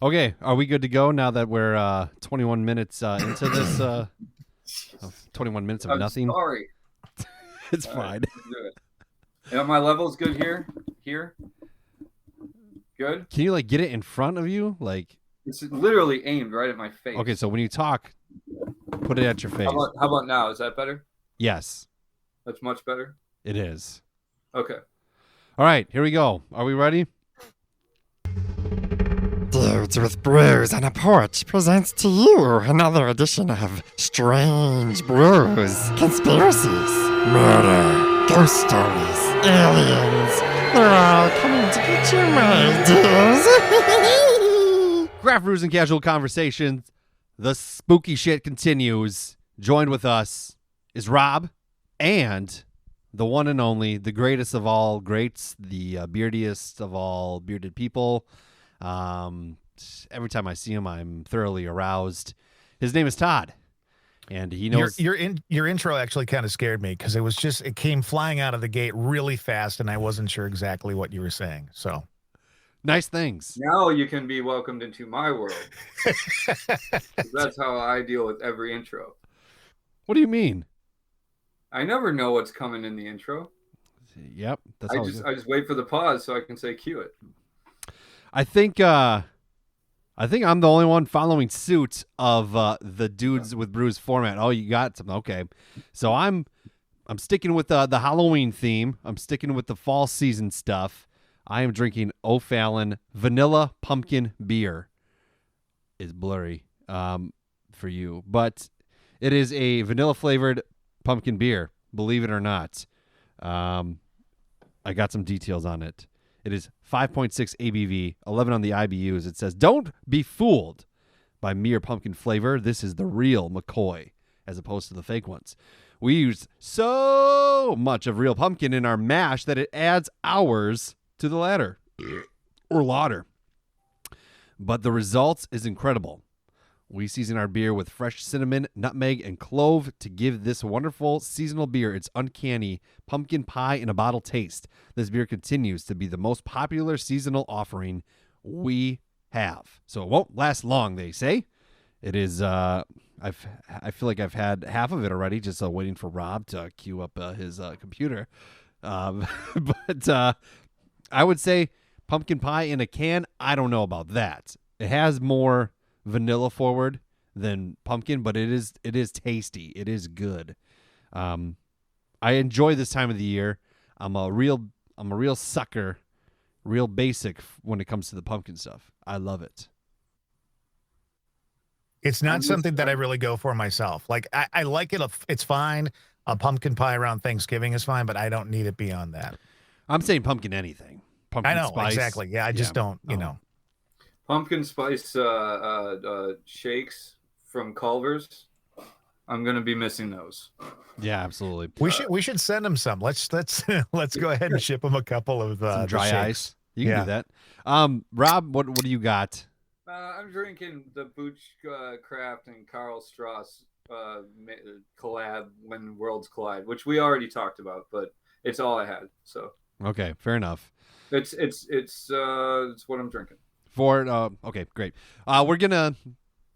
Okay, are we good to go now that we're 21 minutes into this? 21 minutes of nothing. Sorry. It's fine. Right, my level's good here. Here. Good. Can you get it in front of you? It's literally aimed right at my face. Okay, so when you talk, put it at your face. How about now? Is that better? Yes. That's much better. It is. Okay. All right, here we go. Are we ready? Dudes with Brews on a Porch presents to you another edition of Strange Brews, Conspiracies, Murder, Ghost Stories, Aliens. They're all coming to get you, my dears. Craft Brews and Casual Conversations. The spooky shit continues. Joined with us is Rob and the one and only, the greatest of all greats, the beardiest of all bearded people. Every time I see him, I'm thoroughly aroused. His name is Todd, and he knows your intro actually kind of scared me because it came flying out of the gate really fast, and I wasn't sure exactly what you were saying. So nice things. Now you can be welcomed into my world. That's how I deal with every intro. What do you mean? I never know what's coming in the intro. Yep, I just wait for the pause so I can say cue it. I think I'm the only one following suit of the Dudes with Brews format. Oh, you got something? Okay, so I'm sticking with the Halloween theme. I'm sticking with the fall season stuff. I am drinking O'Fallon Vanilla Pumpkin Beer. It's blurry for you, but it is a vanilla flavored pumpkin beer. Believe it or not, I got some details on it. It is 5.6 ABV, 11 on the IBUs. It says, "Don't be fooled by mere pumpkin flavor. This is the real McCoy, as opposed to the fake ones. We use so much of real pumpkin in our mash that it adds hours to the ladder or lauder. But the results is incredible. We season our beer with fresh cinnamon, nutmeg, and clove to give this wonderful seasonal beer its uncanny pumpkin pie in a bottle taste. This beer continues to be the most popular seasonal offering we have. So it won't last long, they say. It is, I feel like I've had half of it already, just waiting for Rob to queue up his computer. But I would say pumpkin pie in a can, I don't know about that. It has more vanilla forward than pumpkin, but it is tasty. It is good. I enjoy this time of the year. I'm a real sucker, real basic when it comes to the pumpkin stuff. I love it. it's not something that I really go for myself. Like I like it. It's fine. A pumpkin pie around Thanksgiving is fine, but I don't need it beyond that. I'm saying pumpkin anything. Pumpkin I know spice. exactly. Yeah, I just don't. You know. Pumpkin spice shakes from Culver's. I'm gonna be missing those. Yeah, absolutely. We should send them some. Let's go ahead and ship them a couple of some dry ice. You can do that. Rob, what do you got? I'm drinking the Booch Craft and Karl Strauss collab when worlds collide, which we already talked about, but it's all I had. So okay, fair enough. It's what I'm drinking. Okay, great. We're gonna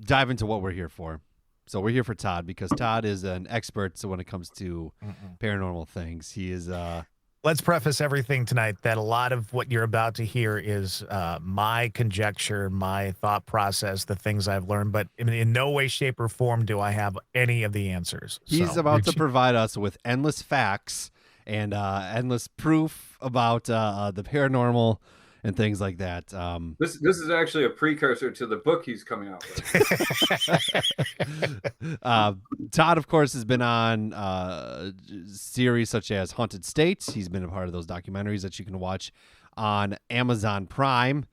dive into what we're here for. So we're here for Todd because Todd is an expert. So when it comes to paranormal things, he is. Let's preface everything tonight that a lot of what you're about to hear is my conjecture, my thought process, the things I've learned. But in no way, shape, or form do I have any of the answers. He's about to provide us with endless facts and endless proof about the paranormal and things like that. This is actually a precursor to the book he's coming out with. Todd, of course, has been on series such as Haunted States. He's been a part of those documentaries that you can watch on Amazon Prime.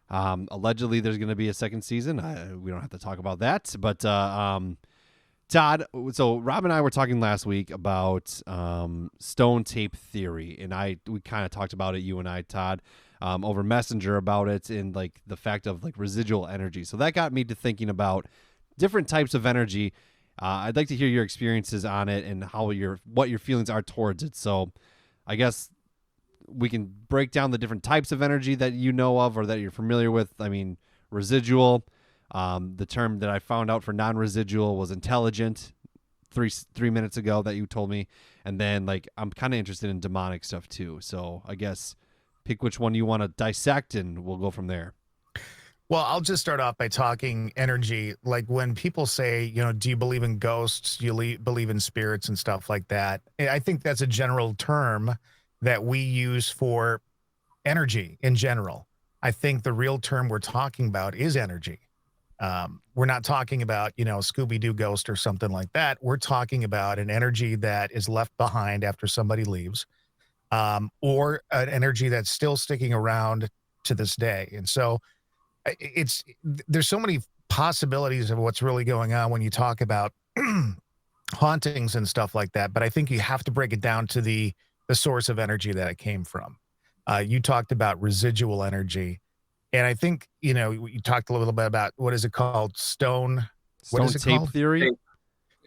Allegedly, there's going to be a second season. We don't have to talk about that. But Todd, so Rob and I were talking last week about stone tape theory, and we kind of talked about it, you and I, Todd, over Messenger about it and like the fact of like residual energy. So that got me to thinking about different types of energy. I'd like to hear your experiences on it and what your feelings are towards it. So I guess we can break down the different types of energy that you know of or that you're familiar with. I mean, residual. The term that I found out for non-residual was intelligent 3 minutes ago that you told me. And then like I'm kind of interested in demonic stuff too. So I guess pick which one you want to dissect and we'll go from there. Well, I'll just start off by talking energy. Like when people say, you know, do you believe in ghosts? Do you believe in spirits and stuff like that? I think that's a general term that we use for energy in general. I think the real term we're talking about is energy. We're not talking about, you know, Scooby-Doo ghost or something like that. We're talking about an energy that is left behind after somebody leaves, or an energy that's still sticking around to this day. And so there's so many possibilities of what's really going on when you talk about hauntings and stuff like that. But I think you have to break it down to the source of energy that it came from. You talked about residual energy. And I think, you know, you talked a little bit about, what is it called? Stone tape theory?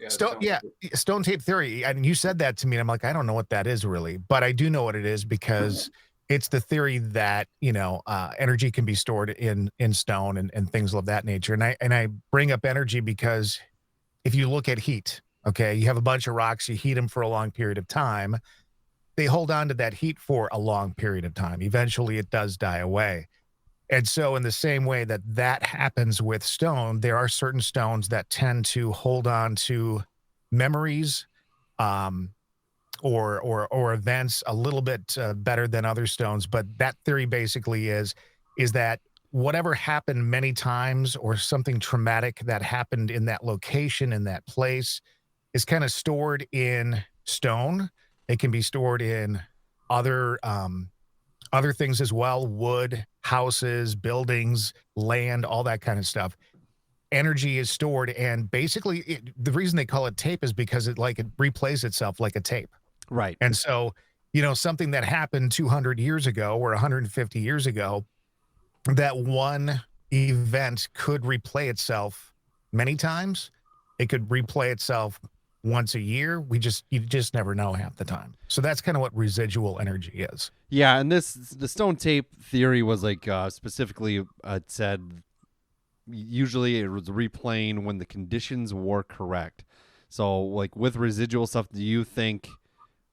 Stone tape theory. And you said that to me, and I'm like, I don't know what that is really. But I do know what it is because it's the theory that, you know, energy can be stored in stone and things of that nature. And I bring up energy because if you look at heat, okay, you have a bunch of rocks, you heat them for a long period of time. They hold on to that heat for a long period of time. Eventually it does die away. And so in the same way that happens with stone, there are certain stones that tend to hold on to memories, or events a little bit better than other stones. But that theory basically is that whatever happened many times or something traumatic that happened in that location, in that place, is kind of stored in stone. It can be stored in other things as well, wood, houses, buildings, land, all that kind of stuff. Energy is stored, and basically the reason they call it tape is because it replays itself like a tape. Right. And so, you know, something that happened 200 years ago or 150 years ago, that one event could replay itself many times. It could replay itself once a year. You just never know half the time. So that's kind of what residual energy is. Yeah, and the stone tape theory was like specifically said usually it was replaying when the conditions were correct. So like with residual stuff, do you think,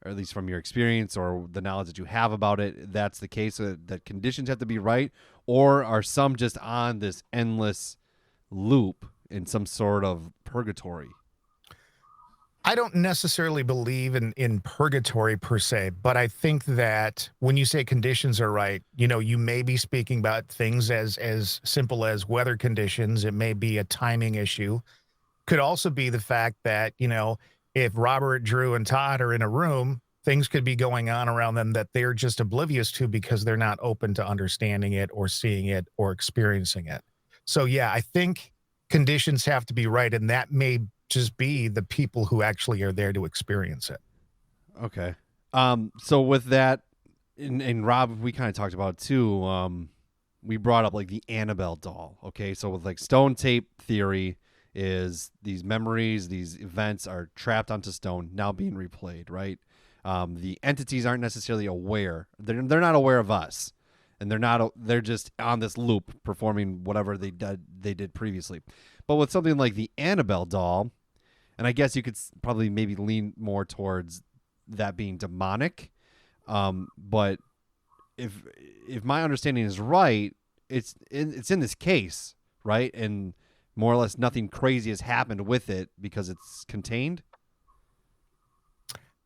or at least from your experience or the knowledge that you have about it, that's the case, that conditions have to be right? Or are some just on this endless loop in some sort of purgatory? I don't necessarily believe in purgatory per se, but I think that when you say conditions are right, you know, you may be speaking about things as simple as weather conditions. It may be a timing issue. Could also be the fact that, you know, if Robert, Drew, and Todd are in a room, things could be going on around them that they're just oblivious to because they're not open to understanding it or seeing it or experiencing it. So, yeah, I think conditions have to be right, and that may just be the people who actually are there to experience it. Okay. So with that, and Rob, we kind of talked about it too. We brought up like the Annabelle doll. Okay. So with like stone tape theory is these memories, these events are trapped onto stone, now being replayed, right? The entities aren't necessarily aware. They're not aware of us, and they're just on this loop performing whatever they did previously. But with something like the Annabelle doll, and I guess you could probably maybe lean more towards that being demonic. But if my understanding is right, it's in this case, right? And more or less nothing crazy has happened with it because it's contained.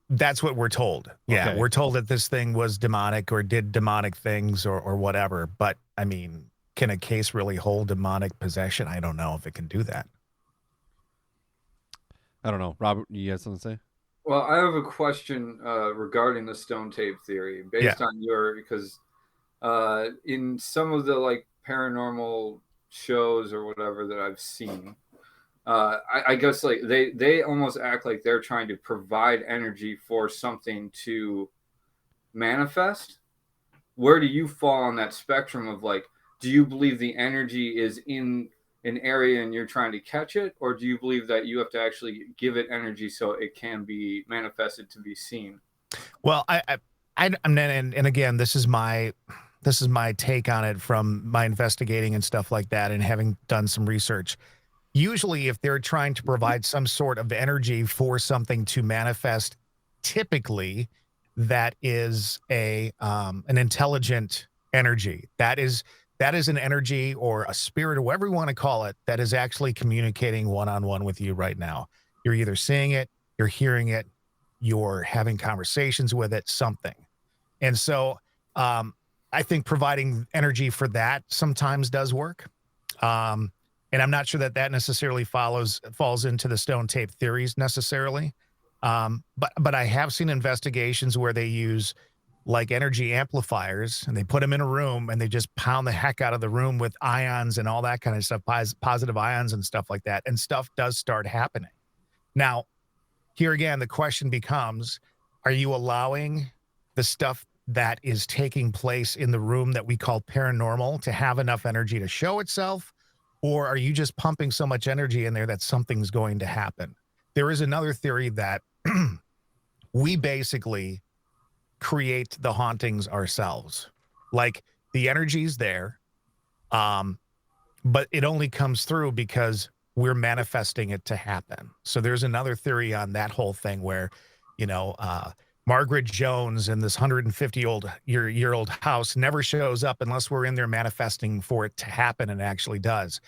That's what we're told. Yeah, okay. We're told that this thing was demonic or did demonic things or whatever. But, I mean, can a case really hold demonic possession? I don't know if it can do that. I don't know. Robert, you have something to say? Well, I have a question regarding the stone tape theory based on because in some of the like paranormal shows or whatever that I've seen, I guess like they almost act like they're trying to provide energy for something to manifest. Where do you fall on that spectrum of like, do you believe the energy is in an area and you're trying to catch it, or do you believe that you have to actually give it energy so it can be manifested to be seen? Well, and again, this is my this is my take on it from my investigating and stuff like that and having done some research. Usually if they're trying to provide some sort of energy for something to manifest, typically that is an intelligent energy. That is an energy or a spirit or whatever you want to call it that is actually communicating one-on-one with you right now. You're either seeing it, you're hearing it, you're having conversations with it, something. And so I think providing energy for that sometimes does work. And I'm not sure that necessarily falls into the stone tape theories necessarily. But I have seen investigations where they use like energy amplifiers and they put them in a room and they just pound the heck out of the room with ions and all that kind of stuff, positive ions and stuff like that. And stuff does start happening. Now, here again, the question becomes, are you allowing the stuff that is taking place in the room that we call paranormal to have enough energy to show itself? Or are you just pumping so much energy in there that something's going to happen? There is another theory that we basically create the hauntings ourselves. Like the energy's there, but it only comes through because we're manifesting it to happen. So there's another theory on that whole thing where, Margaret Jones in this 150-year-old house never shows up unless we're in there manifesting for it to happen, and it actually does.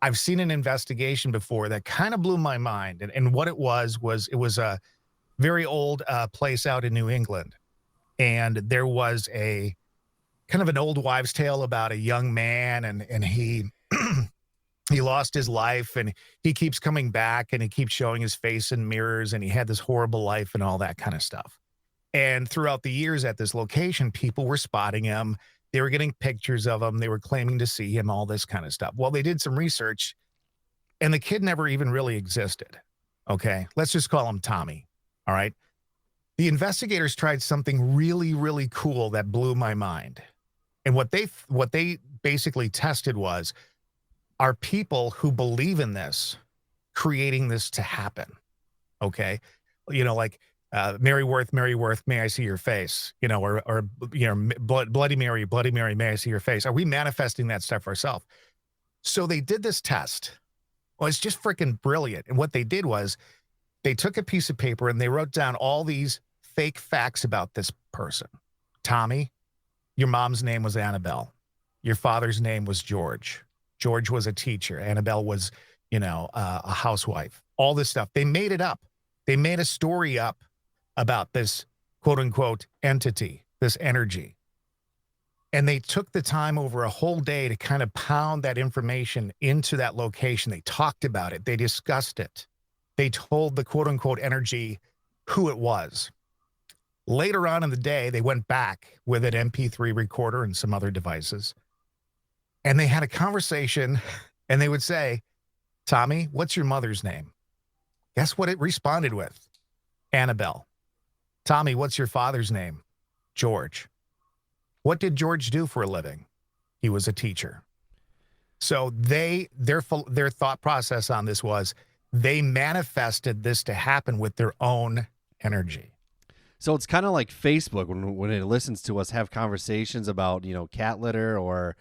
I've seen an investigation before that kind of blew my mind. And what it was a very old place out in New England. And there was a kind of an old wives' tale about a young man and he he lost his life and he keeps coming back and he keeps showing his face in mirrors and he had this horrible life and all that kind of stuff. And throughout the years at this location, people were spotting him. They were getting pictures of him. They were claiming to see him, all this kind of stuff. Well, they did some research and the kid never even really existed. Okay. Let's just call him Tommy. All right. The investigators tried something really, really cool that blew my mind. And what they basically tested was, are people who believe in this creating this to happen? Okay. Like Mary Worth, may I see your face? Or Bloody Mary, may I see your face? Are we manifesting that stuff ourselves? So they did this test. Well, it's just freaking brilliant. And what they did was they took a piece of paper and they wrote down all these fake facts about this person. Tommy, your mom's name was Annabelle. Your father's name was George. George was a teacher. Annabelle was, a housewife. All this stuff. They made it up. They made a story up about this quote unquote entity, this energy. And they took the time over a whole day to kind of pound that information into that location. They talked about it. They discussed it. They told the quote unquote energy who it was. Later on in the day, they went back with an MP3 recorder and some other devices. And they had a conversation and they would say, Tommy, what's your mother's name? Guess what it responded with? Annabelle. Tommy, what's your father's name? George. What did George do for a living? He was a teacher. So their thought process on this was they manifested this to happen with their own energy. So it's kind of like Facebook when it listens to us have conversations about, cat litter or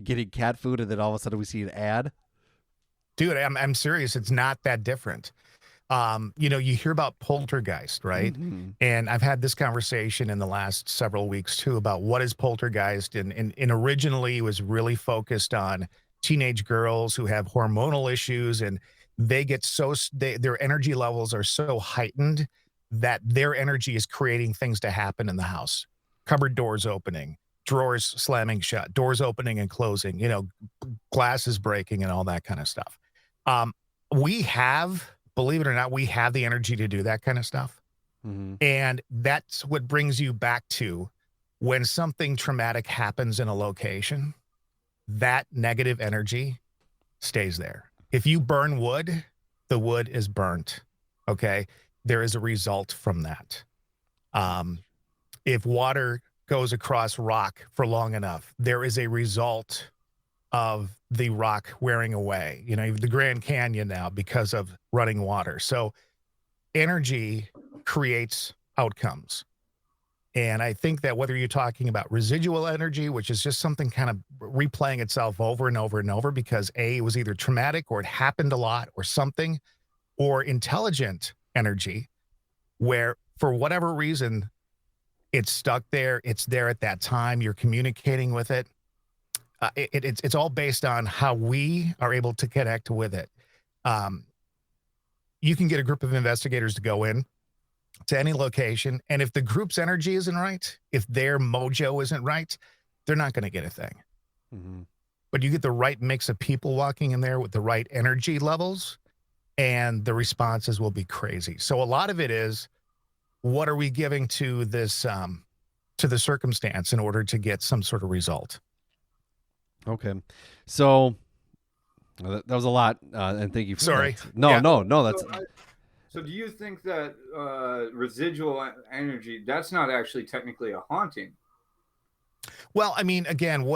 getting cat food, and then all of a sudden we see an ad. Dude, I'm serious. It's not that different. You hear about poltergeist, right? Mm-hmm. And I've had this conversation in the last several weeks too about what is poltergeist. And originally it was really focused on teenage girls who have hormonal issues and they get their energy levels are so heightened that their energy is creating things to happen in the house. Cupboard doors opening, drawers slamming shut, doors opening and closing, glasses breaking and all that kind of stuff. We have, believe it or not, we have the energy to do that kind of stuff. Mm-hmm. And that's what brings you back to when something traumatic happens in a location, that negative energy stays there. If you burn wood, the wood is burnt. Okay. There is a result from that. If water goes across rock for long enough, there is a result of the rock wearing away. The Grand Canyon now because of running water. So energy creates outcomes. And I think that whether you're talking about residual energy, which is just something kind of replaying itself over and over and over because A, it was either traumatic or it happened a lot or something, or intelligent energy, where for whatever reason, it's stuck there, it's there at that time, you're communicating with it. It's all based on how we are able to connect with it. You can get a group of investigators to go in to any location, and if the group's energy isn't right, if their mojo isn't right, they're not going to get a thing. Mm-hmm. But you get the right mix of people walking in there with the right energy levels, and the responses will be crazy. So a lot of it is, what are we giving to this, to the circumstance in order to get some sort of result? Okay. So that was a lot, and thank you for Sorry. that. No, that's... So do you think that residual energy, that's not actually technically a haunting? Well, I mean, again,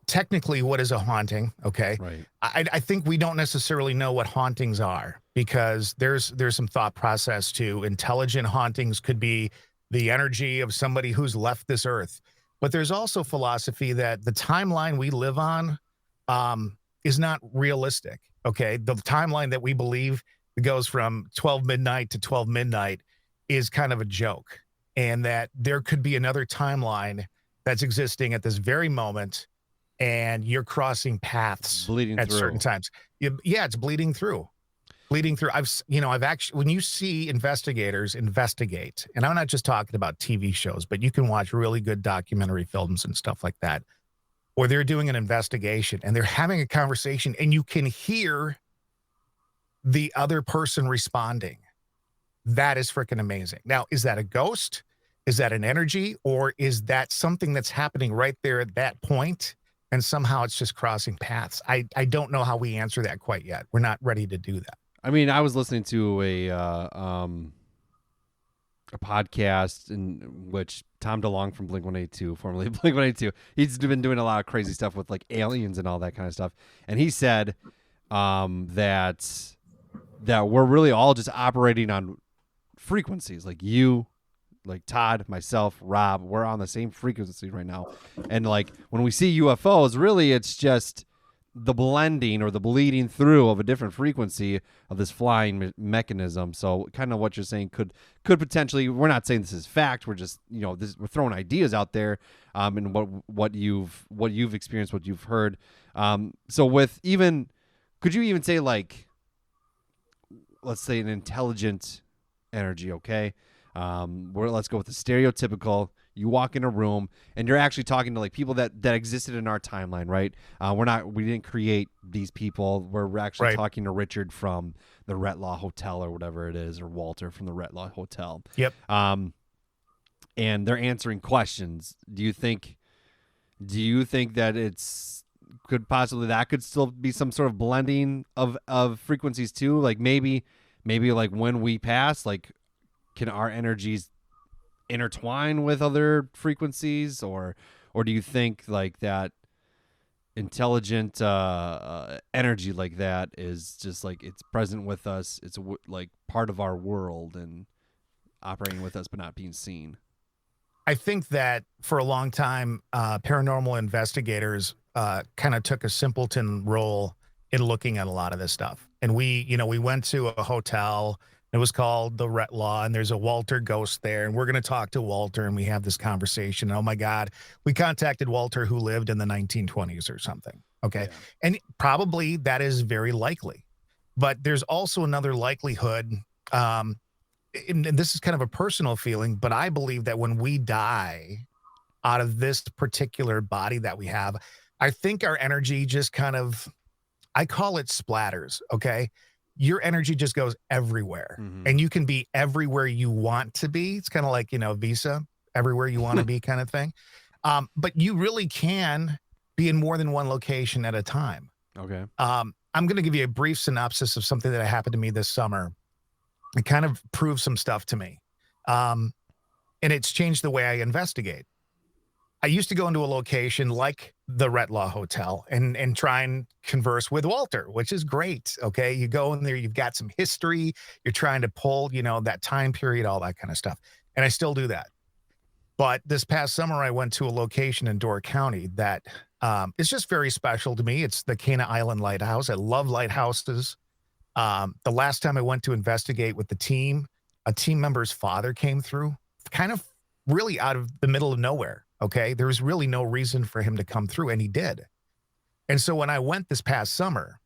technically what is a haunting? Okay. Right. I think we don't necessarily know what hauntings are, because there's some thought process to intelligent hauntings could be the energy of somebody who's left this earth. But there's also philosophy that the timeline we live on is not realistic. Okay. The timeline that we believe goes from 12 midnight to 12 midnight is kind of a joke, and that there could be another timeline that's existing at this very moment, and you're crossing paths bleeding at through certain times. Yeah, it's bleeding through. I've actually, when you see investigators investigate, and I'm not just talking about TV shows, but you can watch really good documentary films and stuff like that, or they're doing an investigation and they're having a conversation and you can hear the other person responding. That is freaking amazing. Now, is that a ghost? Is that an energy? Or is that something that's happening right there at that point, and somehow it's just crossing paths? I don't know how we answer that quite yet. We're not ready to do that. I mean, I was listening to a podcast in which Tom DeLonge from Blink-182, formerly Blink-182, he's been doing a lot of crazy stuff with like aliens and all that kind of stuff. And he said that we're really all just operating on frequencies. Like you, like Todd, myself, Rob, we're on the same frequency right now. And like when we see UFOs, really it's just the blending or the bleeding through of a different frequency of this flying mechanism. So kind of what you're saying could potentially, we're not saying this is fact, we're just, we're throwing ideas out there, and what you've experienced, what you've heard. So with even, could you even say like, let's say an intelligent energy, okay? Let's go with the stereotypical. You walk in a room and you're actually talking to like people that existed in our timeline, right? We didn't create these people. We're actually talking to Richard from the Retlaw Hotel or whatever it is, or Walter from the Retlaw Hotel. Yep. And they're answering questions. Do you think that could still be some sort of blending of frequencies too? Like maybe like when we pass, like can our energies intertwine with other frequencies, or do you think like that intelligent energy like that is just like it's present with us, it's like part of our world and operating with us but not being seen? I think that for a long time, paranormal investigators kind of took a simpleton role in looking at a lot of this stuff. And we went to a hotel. It was called the Retlaw, and there's a Walter ghost there. And we're going to talk to Walter, and we have this conversation. Oh, my God. We contacted Walter, who lived in the 1920s or something. Okay. Yeah. And probably that is very likely. But there's also another likelihood. And this is kind of a personal feeling, but I believe that when we die out of this particular body that we have, I think our energy just kind of, I call it splatters. Okay. Your energy just goes everywhere, and you can be everywhere you want to be. It's kind of like, Visa, everywhere you want to be kind of thing. But you really can be in more than one location at a time. Okay. I'm going to give you a brief synopsis of something that happened to me this summer. It kind of proved some stuff to me. And it's changed the way I investigate. I used to go into a location like the Retlaw Hotel and try and converse with Walter, which is great. Okay. You go in there, you've got some history. You're trying to pull, that time period, all that kind of stuff. And I still do that. But this past summer, I went to a location in Door County that is just very special to me. It's the Cana Island Lighthouse. I love lighthouses. The last time I went to investigate with the team, a team member's father came through, kind of really out of the middle of nowhere. Okay. There was really no reason for him to come through, and he did. And so when I went this past summer,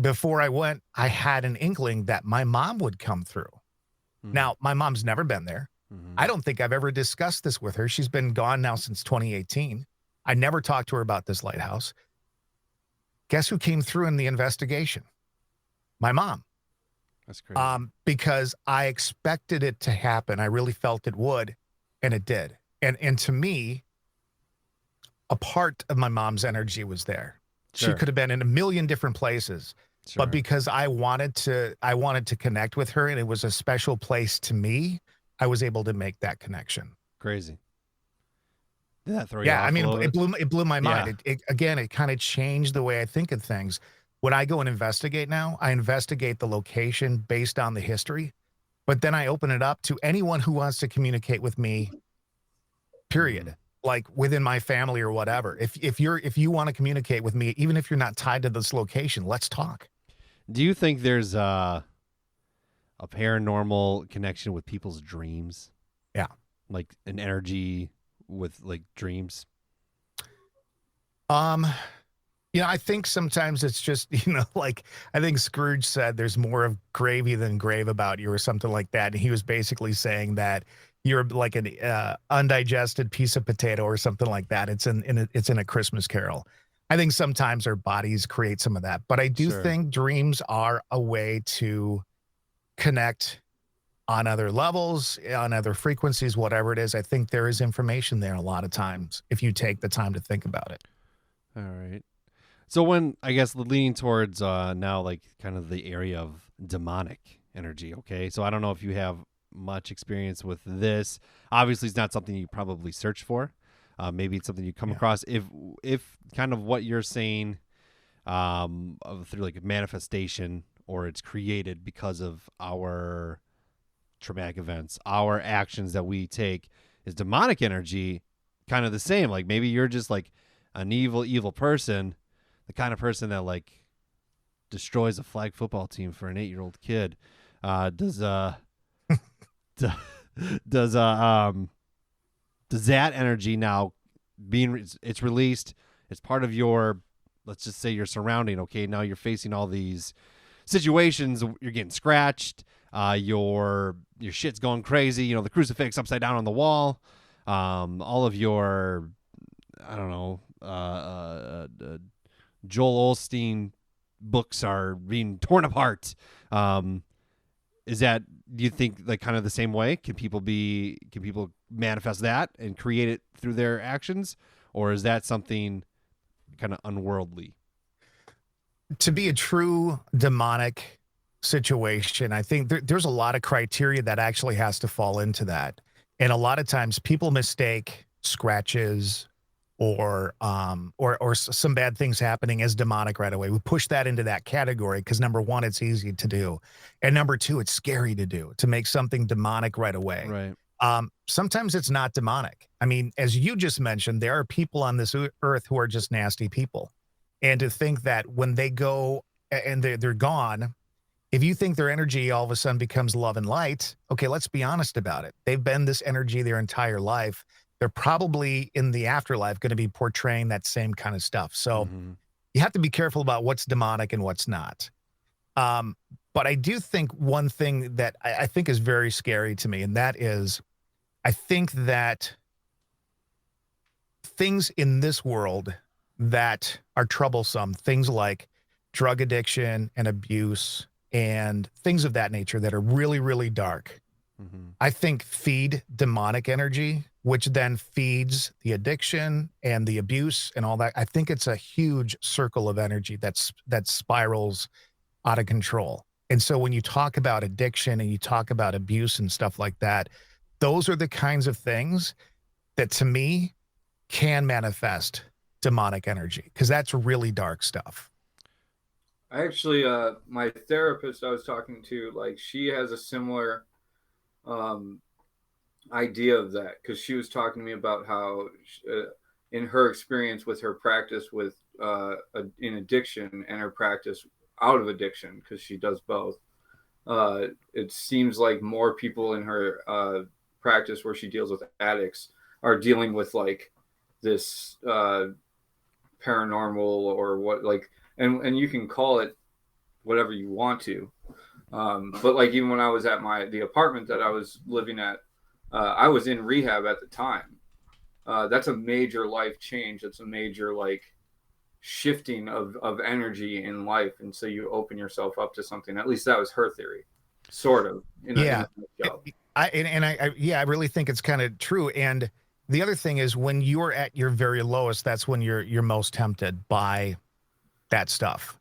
before I went, I had an inkling that my mom would come through. Now, my mom's never been there. I don't think I've ever discussed this with her. She's been gone now since 2018. I never talked to her about this lighthouse. Guess who came through in the investigation? My mom. That's crazy. Because I expected it to happen. I really felt it would, and it did. And to me, a part of my mom's energy was there. Sure. She could have been in a million different places. Sure. But because I wanted to connect with her, and it was a special place to me, I was able to make that connection. Crazy. Did that throw you off? I mean, a little bit? it blew my mind. Yeah. It kind of changed the way I think of things. When I go and investigate now, I investigate the location based on the history, but then I open it up to anyone who wants to communicate with me, period. Like within my family or whatever. If you want to communicate with me, even if you're not tied to this location, let's talk. Do you think there's a paranormal connection with people's dreams? Yeah. Like an energy with like dreams? I think sometimes it's just, like I think Scrooge said there's more of gravy than grave about you or something like that. And he was basically saying that you're like an undigested piece of potato or something like that. It's in a Christmas Carol. I think sometimes our bodies create some of that, but I do think dreams are a way to connect on other levels, on other frequencies, whatever it is. I think there is information there a lot of times if you take the time to think about it. All right. So when, I guess, leaning towards now, like kind of the area of demonic energy, okay? So I don't know if you have much experience with this. Obviously, it's not something you probably search for. Maybe it's something you come across. If kind of what you're saying through like a manifestation, or it's created because of our traumatic events, our actions that we take, is demonic energy kind of the same? Like maybe you're just like an evil person, the kind of person that like destroys a flag football team for an 8-year-old kid. Does that energy now it's released, it's part of your, let's just say, your surrounding, okay? Now you're facing all these situations, you're getting scratched, your shit's going crazy, the crucifix upside down on the wall, all of your, I don't know, Joel Osteen books are being torn apart. Is that, do you think, like kind of the same way? Can people manifest that and create it through their actions, or is that something kind of unworldly? To be a true demonic situation, I think there's a lot of criteria that actually has to fall into that. And a lot of times people mistake scratches or some bad things happening as demonic right away. We push that into that category because, number one, it's easy to do. And number two, it's scary to do, to make something demonic right away. Right. Sometimes it's not demonic. I mean, as you just mentioned, there are people on this earth who are just nasty people. And to think that when they go and they're gone, if you think their energy all of a sudden becomes love and light, okay, let's be honest about it. They've been this energy their entire life. They're probably in the afterlife going to be portraying that same kind of stuff. So you have to be careful about what's demonic and what's not. But I do think one thing that I think is very scary to me, and that is, I think that things in this world that are troublesome, things like drug addiction and abuse and things of that nature that are really, really dark, I think feed demonic energy, which then feeds the addiction and the abuse and all that. I think it's a huge circle of energy that spirals out of control. And so when you talk about addiction and you talk about abuse and stuff like that, those are the kinds of things that to me can manifest demonic energy, because that's really dark stuff. I actually, my therapist I was talking to, like, she has a similar idea of that, because she was talking to me about how in her experience with her practice with in addiction and her practice out of addiction, because she does both, it seems like more people in her practice where she deals with addicts are dealing with like this paranormal or what, like, and you can call it whatever you want to, but like even when I was at the apartment that I was living at, I was in rehab at the time. That's a major life change. That's a major like shifting of energy in life, and so you open yourself up to something. At least that was her theory, sort of. Yeah, in I really think it's kind of true. And the other thing is, when you're at your very lowest, that's when you're most tempted by that stuff.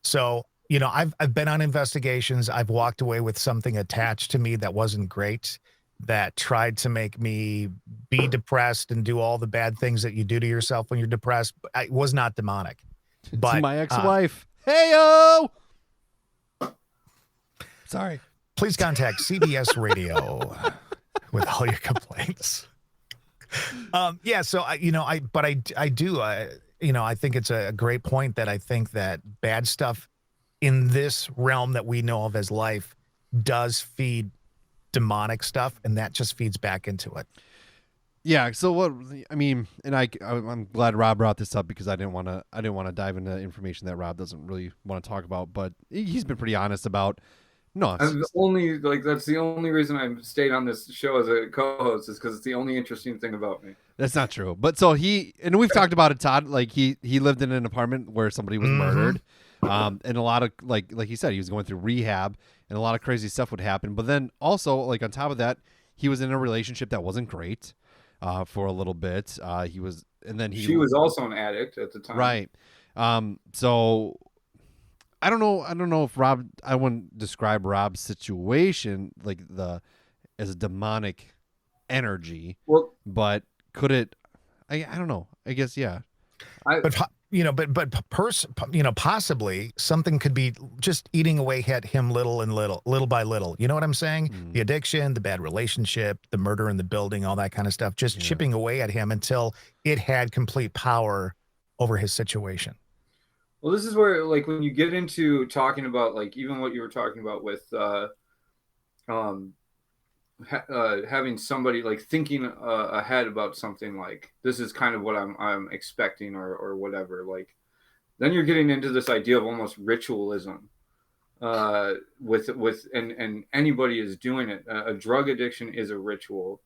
So, you know, I've been on investigations. I've walked away with something attached to me that wasn't great, that tried to make me be depressed and do all the bad things that you do to yourself when you're depressed. It was not demonic. But It's my ex-wife. Hey-o! Sorry. Please contact CBS Radio with all your complaints. Yeah, so I think it's a great point that I think that bad stuff in this realm that we know of as life does feed demonic stuff, and that just feeds back into it. Yeah. So what I mean, and I'm glad Rob brought this up, because I didn't want to dive into information that Rob doesn't really want to talk about, but he's been pretty honest about. No, that's the only reason I've stayed on this show as a co-host, is because it's the only interesting thing about me. That's not true. But so and we've talked about it, Todd. Like he lived in an apartment where somebody was murdered, and a lot of like he said, he was going through rehab, and a lot of crazy stuff would happen. But then also, like on top of that, he was in a relationship that wasn't great for a little bit. She was also an addict at the time, right? So I don't know if I wouldn't describe Rob's situation like as a demonic energy. Well, but could it? I don't know. I guess yeah. Possibly something could be just eating away at him little by little. You know what I'm saying? The addiction, the bad relationship, the murder in the building, all that kind of stuff, just chipping away at him until it had complete power over his situation. Well, this is where, like, when you get into talking about, like, even what you were talking about with having somebody, like, thinking ahead about something, like, this is kind of what I'm expecting or whatever, like, then you're getting into this idea of almost ritualism and anybody is doing it. A drug addiction is a ritual.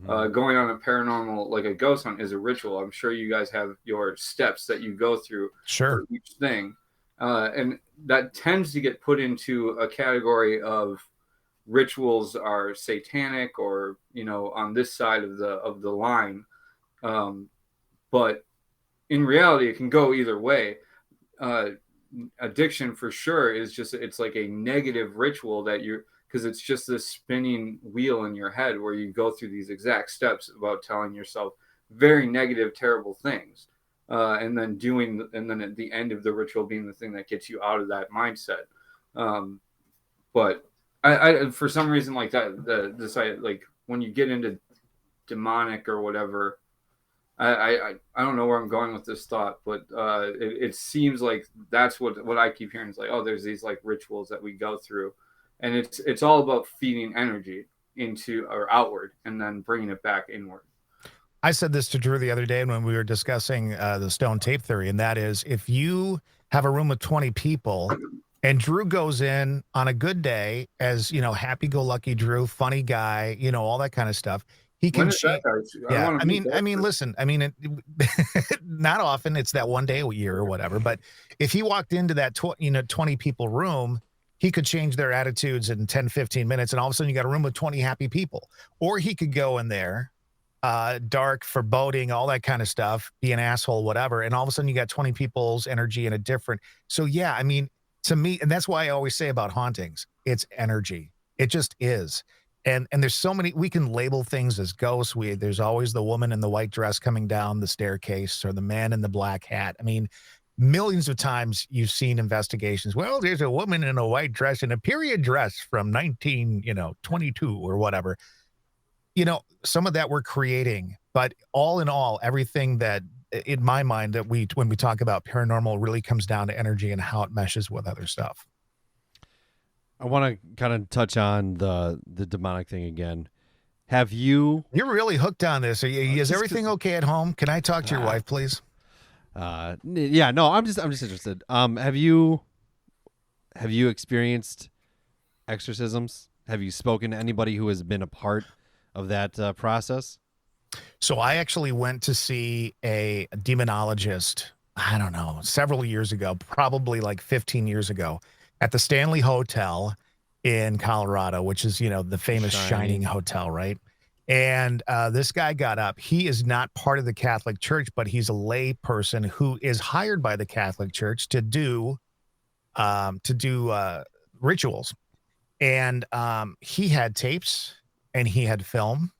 Going on a paranormal, like a ghost hunt, is a ritual. I'm sure you guys have your steps that you go through for each thing. And that tends to get put into a category of rituals are satanic or, you know, on this side of the line. But in reality, it can go either way. Addiction for sure is it's like a negative ritual because it's just this spinning wheel in your head where you go through these exact steps about telling yourself very negative, terrible things. And then at the end of the ritual being the thing that gets you out of that mindset. But I for some reason, like that, like when you get into demonic or whatever, I don't know where I'm going with this thought, but it seems like that's what I keep hearing is like, oh, there's these like rituals that we go through. And it's all about feeding energy into or outward and then bringing it back inward. I said this to Drew the other day when we were discussing the stone tape theory, and that is, if you have a room with 20 people and Drew goes in on a good day as, you know, happy-go-lucky Drew, funny guy, you know, all that kind of stuff, he can change. Yeah, I mean, listen, not often. It's that one day a year or whatever. But if he walked into that 20 people room, he could change their attitudes in 10, 15 minutes, and all of a sudden you got a room with 20 happy people. Or he could go in there, dark, foreboding, all that kind of stuff, be an asshole, whatever, and all of a sudden you got 20 people's energy in a different. So yeah, I mean, to me, and that's why I always say about hauntings, it's energy. It just is. And there's so many, we can label things as ghosts. There's always the woman in the white dress coming down the staircase or the man in the black hat. I mean, millions of times you've seen investigations. Well, there's a woman in a white dress in a period dress from 1922 or whatever. some of that we're creating, but all in all, everything that in my mind that when we talk about paranormal really comes down to energy and how it meshes with other stuff. I want to kind of touch on the demonic thing again. Have you? You're really hooked on this. Is everything okay at home? Can I talk to your wife, please? Yeah, no, I'm just interested. Have you experienced exorcisms? Have you spoken to anybody who has been a part of that process? So I actually went to see a demonologist, I don't know, several years ago, probably like 15 years ago, at the Stanley Hotel in Colorado, which is, the famous Shining Hotel, right? And this guy got up. He is not part of the Catholic Church, but he's a lay person who is hired by the Catholic Church to do rituals. And he had tapes and he had film.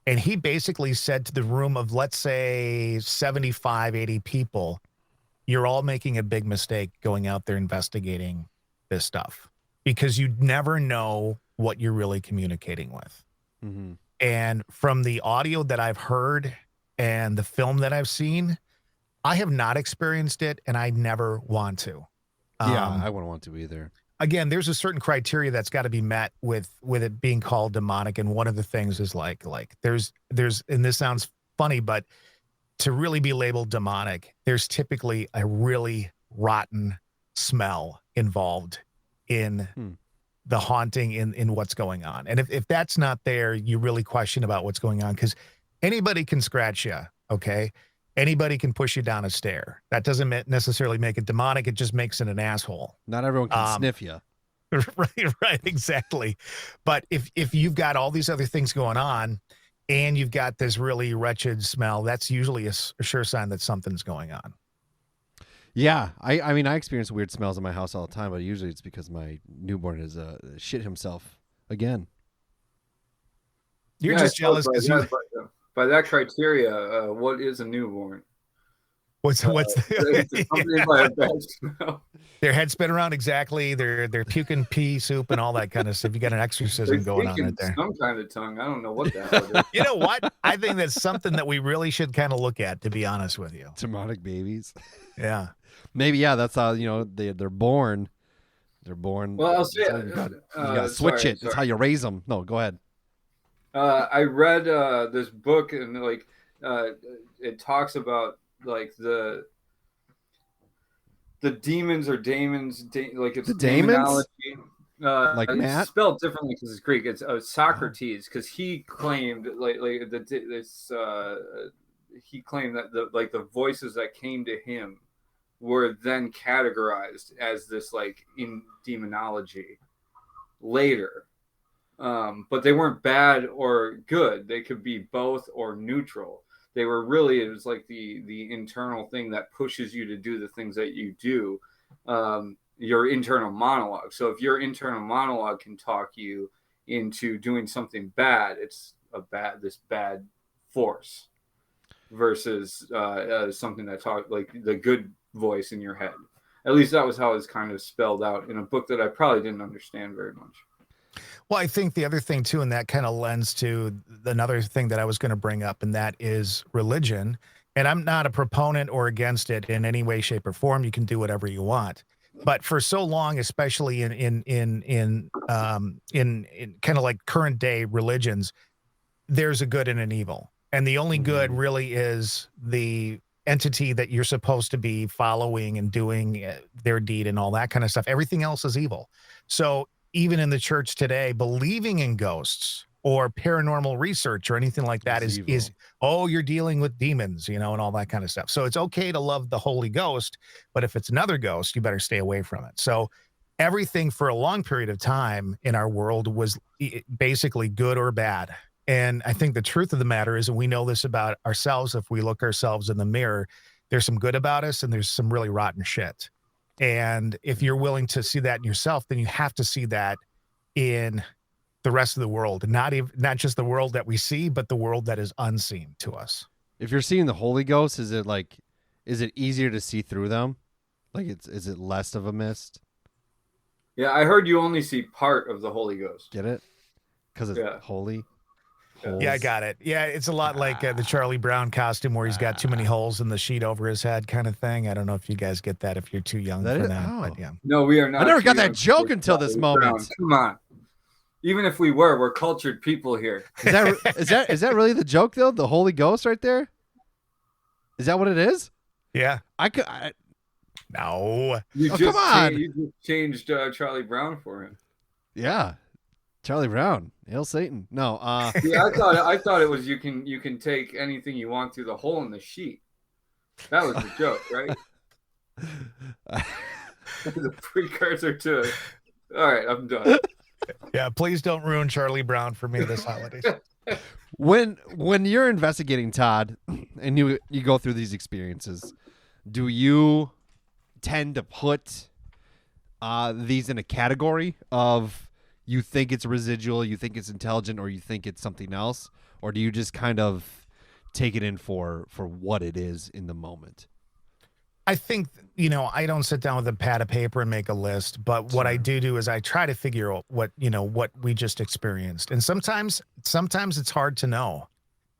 And he basically said to the room of, let's say, 75, 80 people, you're all making a big mistake going out there investigating this stuff because you never know what you're really communicating with. Mm-hmm. And from the audio that I've heard and the film that I've seen, I have not experienced it and I never want to. Yeah, I wouldn't want to either. Again, there's a certain criteria that's got to be met with it being called demonic. And one of the things is like there's, and this sounds funny, but to really be labeled demonic, there's typically a really rotten smell involved in the haunting in what's going on. And if that's not there, you really question about what's going on because anybody can scratch you. Okay. Anybody can push you down a stair. That doesn't necessarily make it demonic. It just makes it an asshole. Not everyone can sniff you. Right, exactly. But if you've got all these other things going on and you've got this really wretched smell, that's usually a sure sign that something's going on. Yeah, I mean, I experience weird smells in my house all the time, but usually it's because my newborn is shit himself again. You're just jealous because by that criteria, what is a newborn? What's their head spin around exactly. They're puking pea soup and all that kind of stuff. You got an exorcism going on right there. Some kind of tongue. I don't know what that is. You know what? I think that's something that we really should kind of look at, to be honest with you. Demonic babies. Yeah. Maybe, yeah, that's how, they're born. They're born. Well, I'll say you gotta switch it. That's how you raise them. No, go ahead. I read this book and it talks about the demons or daemons, it's the daemons? It's Matt? spelled differently because it's Greek. It's Socrates because he claimed he claimed that the voices that came to him were then categorized as this in demonology later. But they weren't bad or good. They could be both or neutral. They were really, it was like the internal thing that pushes you to do the things that you do, your internal monologue. So if your internal monologue can talk you into doing something bad, it's this bad force versus something that talks like the good voice in your head. At least that was how it's kind of spelled out in a book that I probably didn't understand very much. Well, I think the other thing too, and that kind of lends to another thing that I was going to bring up, and that is religion. And I'm not a proponent or against it in any way, shape, or form. You can do whatever you want. But for so long, especially in kind of like current day religions, there's a good and an evil, and the only good really is the entity that you're supposed to be following and doing their deed and all that kind of stuff. Everything else is evil. So even in the church today, believing in ghosts or paranormal research or anything like that is you're dealing with demons, and all that kind of stuff. So it's okay to love the Holy Ghost, but if it's another ghost, you better stay away from it. So everything for a long period of time in our world was basically good or bad. And I think the truth of the matter is, and we know this about ourselves, if we look ourselves in the mirror, there's some good about us and there's some really rotten shit. And if you're willing to see that in yourself, then you have to see that in the rest of the world, not just the world that we see, but the world that is unseen to us. If you're seeing the Holy Ghost, is it easier to see through them? Is it less of a mist? Yeah, I heard you only see part of the Holy Ghost. Get it? Because it's holy. Yeah, I got it. Yeah, it's a lot like the Charlie Brown costume where he's got too many holes in the sheet over his head kind of thing. I don't know if you guys get that if you're too young for that. But yeah. No, we are not. I never too got young that joke for until this Charlie moment. Brown. Come on. Even if we were, we're cultured people here. Is that really the joke though? The Holy Ghost right there? Is that what it is? Yeah. Come No. on. You just changed Charlie Brown for him. Yeah. Charlie Brown. Hail Satan. No. Yeah, I thought it was you can take anything you want through the hole in the sheet. That was the joke, right? The precursor to it. All right, I'm done. Yeah, please don't ruin Charlie Brown for me this holidays. When you're investigating, Todd, and you go through these experiences, do you tend to put these in a category of you think it's residual, you think it's intelligent, or you think it's something else? Or do you just kind of take it in for what it is in the moment? I think, I don't sit down with a pad of paper and make a list, but what I do is I try to figure out what we just experienced. And sometimes it's hard to know.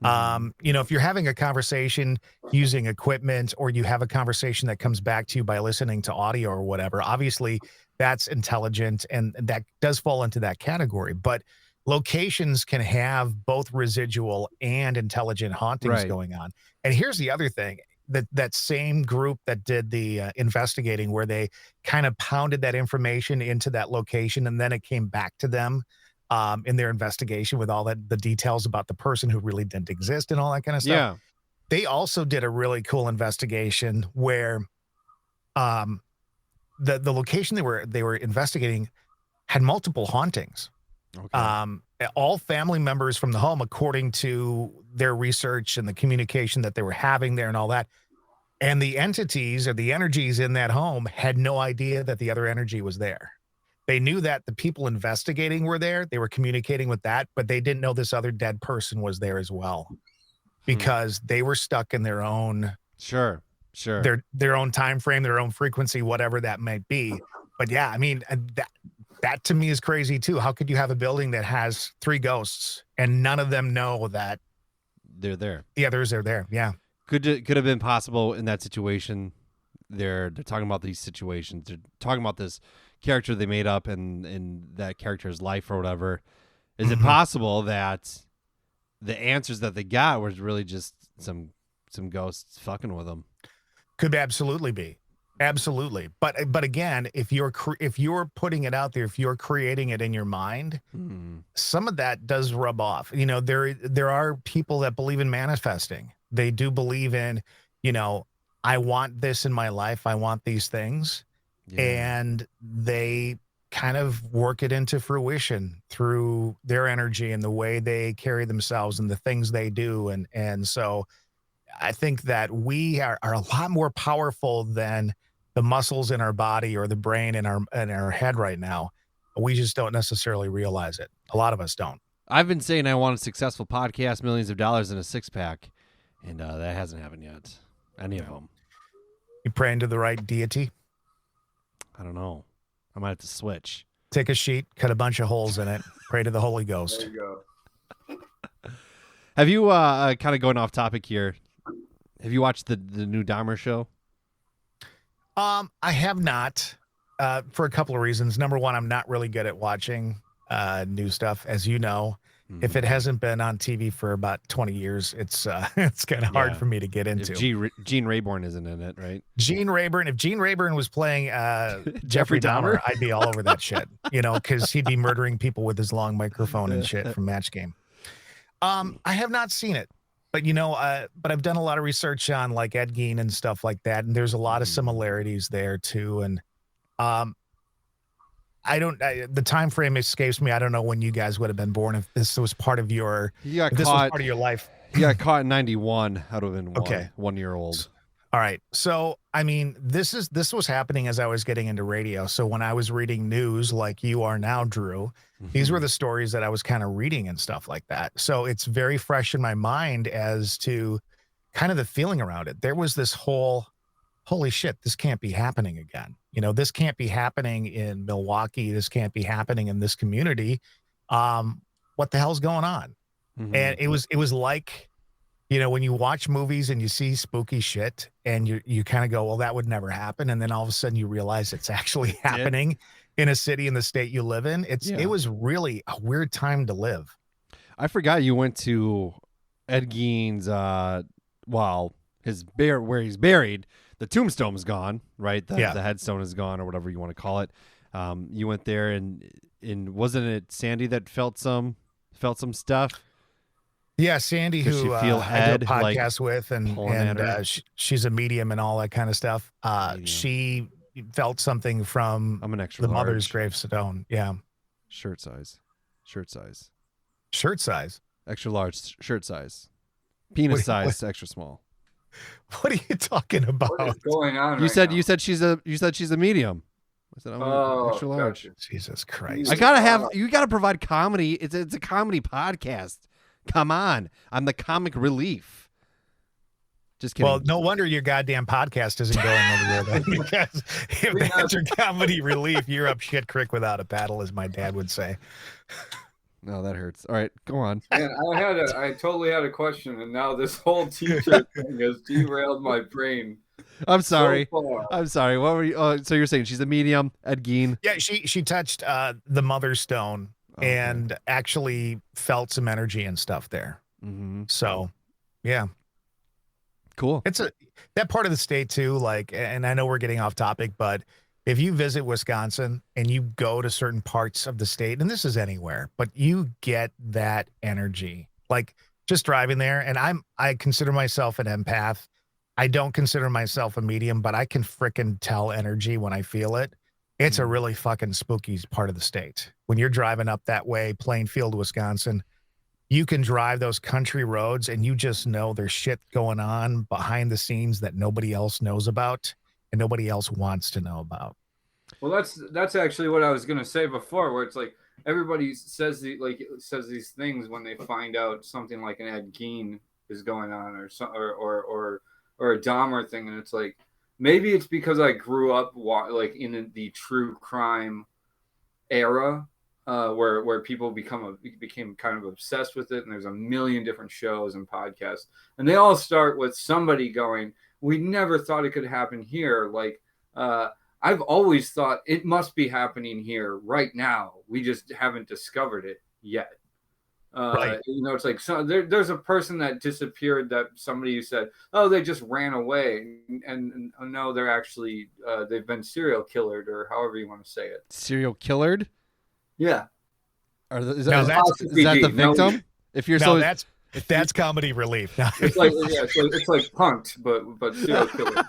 If you're having a conversation using equipment, or you have a conversation that comes back to you by listening to audio or whatever, obviously that's intelligent and that does fall into that category. But locations can have both residual and intelligent hauntings going on. And here's the other thing. That same group that did the investigating, where they kind of pounded that information into that location, and then it came back to them in their investigation with all the details about the person who really didn't exist and all that kind of stuff. Yeah. They also did a really cool investigation where the location they were investigating had multiple hauntings. Okay. All family members from the home, according to their research and the communication that they were having there and all that. And the entities or the energies in that home had no idea that the other energy was there. They knew that the people investigating were there. They were communicating with that, but they didn't know this other dead person was there as well, because they were stuck in their own their own time frame, their own frequency, whatever that might be. But yeah, I mean, that to me is crazy too. How could you have a building that has 3 ghosts and none of them know that they're there? The others are there. Yeah. Could have been possible in that situation. They're talking about these situations. They're talking about this character they made up and that character's life or whatever. Is it possible that the answers that they got was really just some ghosts fucking with them? Could absolutely be. Absolutely. But again, if you're putting it out there, if you're creating it in your mind, some of that does rub off. There are people that believe in manifesting. They do believe in, I want this in my life. I want these things. Yeah. And they kind of work it into fruition through their energy and the way they carry themselves and the things they do. And so I think that we are a lot more powerful than the muscles in our body or the brain in our head right now. We just don't necessarily realize it. A lot of us don't. I've been saying I want a successful podcast, millions of dollars, and a 6-pack, and that hasn't happened yet. Any of them. You praying to the right deity? I don't know. I might have to switch. Take a sheet, cut a bunch of holes in it, pray to the Holy Ghost. There you go. Have you, kind of going off topic here, have you watched the new Dahmer show? I have not, for a couple of reasons. Number one, I'm not really good at watching new stuff, as you know. If it hasn't been on TV for about 20 years, it's kind of hard for me to get into. If Gene Rayburn isn't in it, right? Gene Rayburn. If Gene Rayburn was playing Jeffrey Dahmer, I'd be all over that shit, because he'd be murdering people with his long microphone and shit from Match Game. I have not seen it, but but I've done a lot of research on like Ed Gein and stuff like that, and there's a lot of similarities there too. And the time frame escapes me. I don't know when you guys would have been born if this was part of your life. You got caught in 91. I'd have been okay. 1 year old. All right. So, I mean, this was happening as I was getting into radio. So when I was reading news like you are now, Drew, these were the stories that I was kind of reading and stuff like that. So it's very fresh in my mind as to kind of the feeling around it. There was this holy shit, this can't be happening again. This can't be happening in Milwaukee. This can't be happening in this community. What the hell's going on? Mhm. And it was like, you know, when you watch movies and you see spooky shit and you kind of go, well, that would never happen. And then all of a sudden you realize it's actually happening in a city in the state you live in. It was really a weird time to live. I forgot you went to Ed Gein's, where he's buried. The tombstone is gone, right? The headstone is gone, or whatever you want to call it. You went there, and wasn't it Sandy that felt some stuff? Yeah, Sandy, who I do a podcast with, and she's a medium and all that kind of stuff. She felt something from I'm an extra the large. mother's gravestone. Yeah, shirt size, extra large shirt size, penis size, extra small. What are you talking about? What is going on? You said she's a medium. I said I'm extra large. Gotcha. Jesus Christ! You gotta provide comedy. It's a comedy podcast. Come on, I'm the comic relief. Just kidding. Well, no wonder your goddamn podcast isn't going anywhere then, because if that's your comedy relief, you're up shit creek without a paddle, as my dad would say. No, that hurts. All right, go on. Man, I totally had a question, and now this whole teacher thing has derailed my brain. I'm sorry. So I'm sorry. What were you? So you're saying she's a medium, Ed Gein? Yeah, she touched the mother's stone and actually felt some energy and stuff there. Mm-hmm. So, yeah. Cool. It's that part of the state too, like, and I know we're getting off topic, but if you visit Wisconsin and you go to certain parts of the state, and this is anywhere, but you get that energy, like just driving there. And I consider myself an empath. I don't consider myself a medium, but I can frickin' tell energy when I feel it. It's a really fucking spooky part of the state. When you're driving up that way, Plainfield, Wisconsin, you can drive those country roads and you just know there's shit going on behind the scenes that nobody else knows about and nobody else wants to know about. Well, that's actually what I was gonna say before, where it's like everybody says these things when they find out something like an Ed Gein is going on, or a Dahmer thing, and it's like maybe it's because I grew up like in the true crime era. Where people became kind of obsessed with it, and there's a million different shows and podcasts, and they all start with somebody going, "We never thought it could happen here." Like, I've always thought it must be happening here right now. We just haven't discovered it yet. Right. You know, it's like there's a person that disappeared that somebody said, "Oh, they just ran away," and no, they're actually they've been serial killered, or however you want to say it. Serial killered? Yeah. Is that the victim? No, if you're that's comedy relief. It's like it's like punked, but serial killer.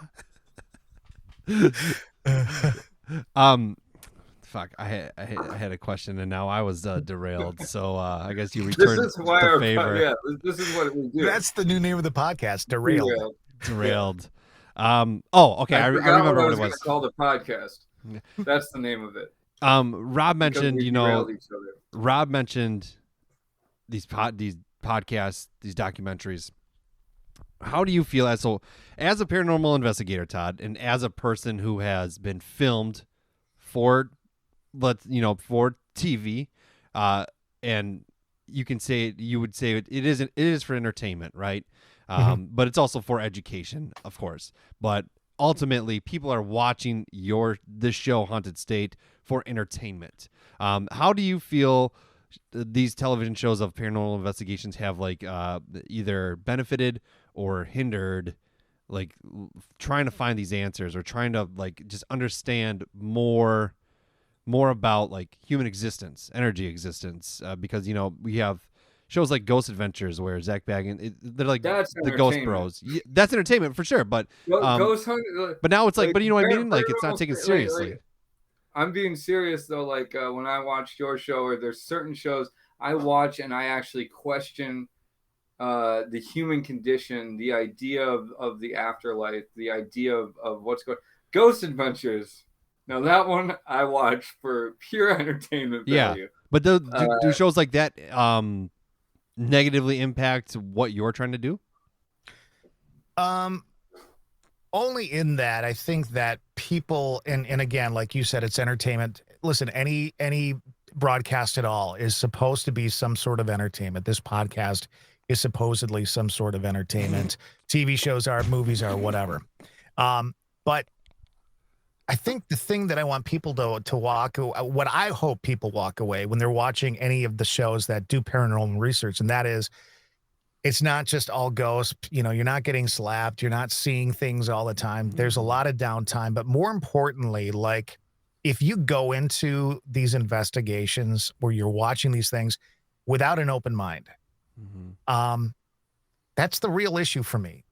Fuck. I had a question and now I was derailed. So I guess you returned This is why the favor. This is what we do. That's the new name of the podcast. Derailed. Derailed. Okay. I remember what it was. Called the podcast. That's the name of it. Rob mentioned, Rob mentioned these podcasts, these documentaries. How do you feel as a paranormal investigator, Todd, and as a person who has been filmed for TV, and you would say it is for entertainment, right? But it's also for education, of course. But ultimately, people are watching this show, Haunted State, for entertainment. How do you feel these television shows of paranormal investigations have either benefited or hindered, trying to find these answers or trying to just understand more about human existence, energy existence? Because we have shows like Ghost Adventures where Zach Baggins, they're the Ghost Bros. Yeah, that's entertainment for sure, but Ghost Hunt, but now it's but you know what I mean? It's not taken seriously. I'm being serious though. When I watch your show, or there's certain shows I watch and I actually question the human condition, the idea of the afterlife, the idea of what's going. Ghost Adventures. Now that one I watch for pure entertainment value. Yeah, but do shows like that negatively impact what you're trying to do? Only in that I think that people, and again, like you said, it's entertainment. Listen, any broadcast at all is supposed to be some sort of entertainment. This podcast is supposedly some sort of entertainment. TV shows are, movies are, whatever. But I think the thing that I want people to walk, what I hope people walk away when they're watching any of the shows that do paranormal research, and that is, it's not just all ghosts. You know, you're not getting slapped. You're not seeing things all the time. There's a lot of downtime. But more importantly, like, if you go into these investigations where you're watching these things without an open mind, that's the real issue for me.